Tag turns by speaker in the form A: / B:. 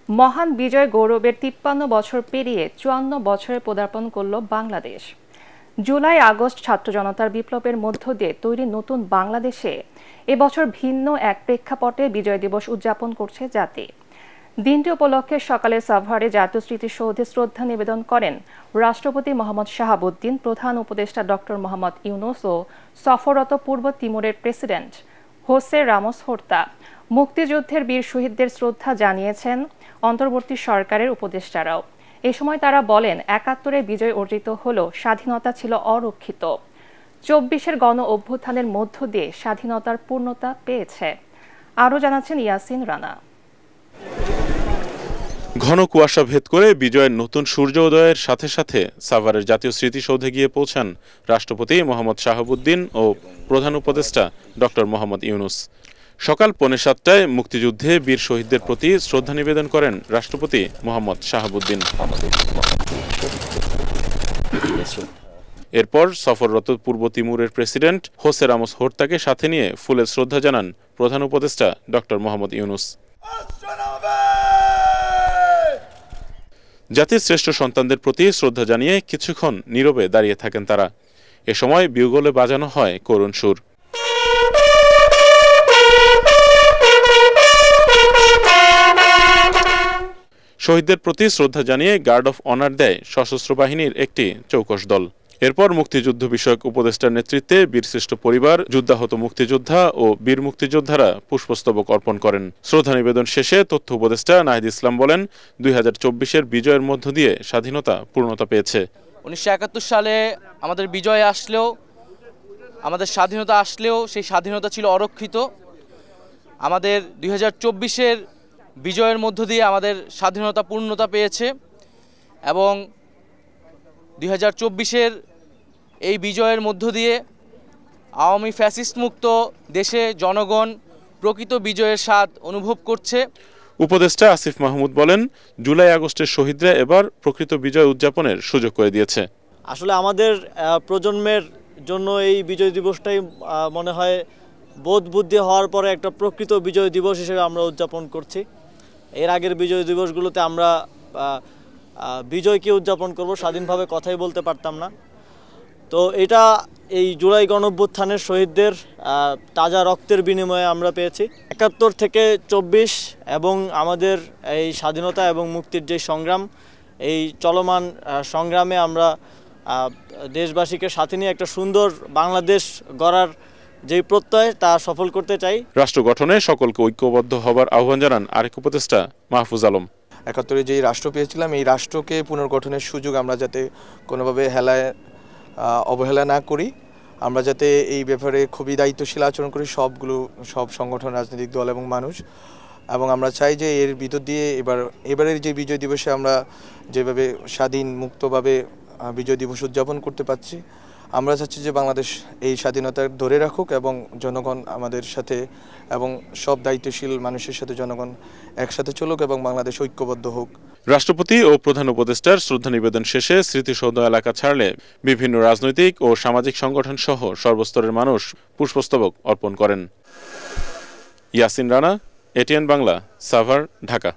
A: মহান বিজয় গৌরবের ৫৩ বছর পেরিয়ে ৫৪ বছরে পদার্পণ করল বাংলাদেশ। জুলাই আগস্ট ছাত্র জনতার বিপ্লবের মধ্য দিয়ে তৈরি নতুন বাংলাদেশে এবছর ভিন্ন এক প্রেক্ষাপটে বিজয় দিবস উদযাপন করছে জাতি। দিনটি উপলক্ষে সকালে সাভারে জাতীয় স্মৃতিসৌধে শ্রদ্ধা নিবেদন করেন রাষ্ট্রপতি মোহাম্মদ শাহাবুদ্দিন, প্রধান উপদেষ্টা ডক্টর মোহাম্মদ ইউনূস ও সফররত পূর্ব তিমুরের প্রেসিডেন্ট হোসে রামোস হোর্তা। মুক্তিযুদ্ধের বীর শহীদদের শ্রদ্ধা জানিয়েছেন অন্তর্বর্তী সরকারের উপদেষ্টারাও। এ সময় তারা বলেন, ৭১-এ বিজয় অর্জিত হলেও স্বাধীনতা ছিল অরক্ষিত। ২৪-এর গণ অভ্যুত্থানের মধ্য দিয়ে স্বাধীনতার পূর্ণতা পেয়েছে। আরও জানাচ্ছেন ইয়াসিন রানা।
B: ঘন কুয়াশা ভেদ করে বিজয়ের নতুন সূর্য উদয়ের সাথে সাথে সাভারের জাতীয় স্মৃতিসৌধে গিয়ে পৌঁছান রাষ্ট্রপতি মোহাম্মদ শাহাবুদ্দিন ও প্রধান উপদেষ্টা ডক্টর মোহাম্মদ ইউনূস। সকাল ৬:৩০টায় মুক্তিযুদ্ধে বীর শহীদদের প্রতি শ্রদ্ধা নিবেদন করেন রাষ্ট্রপতি মোহাম্মদ শাহাবুদ্দিন। এরপর সফররত পূর্ব তিমুরের প্রেসিডেন্ট হোসে রামোস হোর্তাকে সাথে নিয়ে ফুলের শ্রদ্ধা জানান প্রধান উপদেষ্টা ডক্টর মোহাম্মদ ইউনূস। জাতির শ্রেষ্ঠ সন্তানদের প্রতি শ্রদ্ধা জানিয়ে কিছুক্ষণ নীরবে দাঁড়িয়ে থাকেন তারা। এ সময় বিউগলে বাজানো হয় করুণ সুর। শহীদদের প্রতি শ্রদ্ধা জানিয়ে গার্ড অফ অনার দেয় সশস্ত্র বাহিনীর একটি চৌকস দল। এরপর মুক্তিযুদ্ধ বিষয়ক উপদেষ্টার নেতৃত্বে বীরশ্রেষ্ঠ পরিবার, যুদ্ধাহত মুক্তিযোদ্ধা ও বীর মুক্তিযোদ্ধারা পুষ্পস্তবক অর্পণ করেন। শ্রদ্ধা নিবেদন শেষে তথ্য উপদেষ্টা নাহিদ ইসলাম বলেন, ২০২৪-এর বিজয়ের মধ্য দিয়ে স্বাধীনতা পূর্ণতা পেয়েছে।
C: ১৯৭১ সালে আমাদের বিজয় আসলেও, আমাদের স্বাধীনতা আসলেও সেই স্বাধীনতা ছিল অরক্ষিত। আমাদের ২০২৪-এর বিজয়ের মধ্য দিয়ে আমাদের স্বাধীনতা পূর্ণতা পেয়েছে এবং ২০২৪-এর এই বিজয়ের মধ্য দিয়ে আওয়ামী ফ্যাসিস্ট মুক্ত দেশে জনগণ প্রকৃত বিজয়ের স্বাদ অনুভব করছে।
B: উপদেষ্টা আসিফ মাহমুদ বলেন, জুলাই আগস্টের শহীদরা এবার প্রকৃত বিজয় উদযাপনের সুযোগ করে দিয়েছে।
D: আসলে আমাদের প্রজন্মের জন্য এই বিজয় দিবসটাই মনে হয় বোধ বুদ্ধি হওয়ার পরে একটা প্রকৃত বিজয় দিবস হিসেবে আমরা উদযাপন করছি। এর আগের বিজয় দিবসগুলোতে আমরা বিজয়কে উদযাপন করব, স্বাধীনভাবে কথাই বলতে পারতাম না। তো এটা এই জুলাই গণঅভ্যুত্থানের শহীদদের তাজা রক্তের বিনিময়ে আমরা পেয়েছি। ৭১ থেকে ২৪ এবং আমাদের এই স্বাধীনতা এবং মুক্তির যে সংগ্রাম, এই চলমান সংগ্রামে আমরা দেশবাসীকে সাথে নিয়ে একটা সুন্দর বাংলাদেশ গড়ার যে প্রত্যয় তা সফল করতে চাই।
B: রাষ্ট্র গঠনে সকলকে ঐক্যবদ্ধ হবার আহ্বান জানান আরেক উপদেষ্টা মাহফুজ আলম।
E: ৭১-এ যেই রাষ্ট্র পেয়েছিলাম, এই রাষ্ট্রকে পুনর্গঠনের সুযোগ আমরা যাতে কোনোভাবে অবহেলা না করি, আমরা যাতে এই ব্যাপারে খুবই দায়িত্বশীল আচরণ করি সব সংগঠন, রাজনৈতিক দল এবং মানুষ। এবং আমরা চাই যে এর ভিতর দিয়ে এবারের যে বিজয় দিবসে আমরা যেভাবে স্বাধীন মুক্তভাবে বিজয় দিবস উদযাপন করতে পারছি, আমরা চাচ্ছি যে বাংলাদেশ এই স্বাধীনতা ধরে রাখুক এবং জনগণ আমাদের সাথে এবং সব দায়িত্বশীল মানুষের সাথে জনগণ একসাথে চলুক এবং বাংলাদেশ ঐক্যবদ্ধ হোক।
B: রাষ্ট্রপতি ও প্রধান উপদেষ্টার শ্রদ্ধা নিবেদন শেষে স্মৃতিসৌধ এলাকা ছাড়লে বিভিন্ন রাজনৈতিক ও সামাজিক সংগঠন সহ সর্বস্তরের মানুষ পুষ্পস্তবক অর্পণ করেন। ইয়াসিন রানা, এটিএন বাংলা, সাভার, ঢাকা।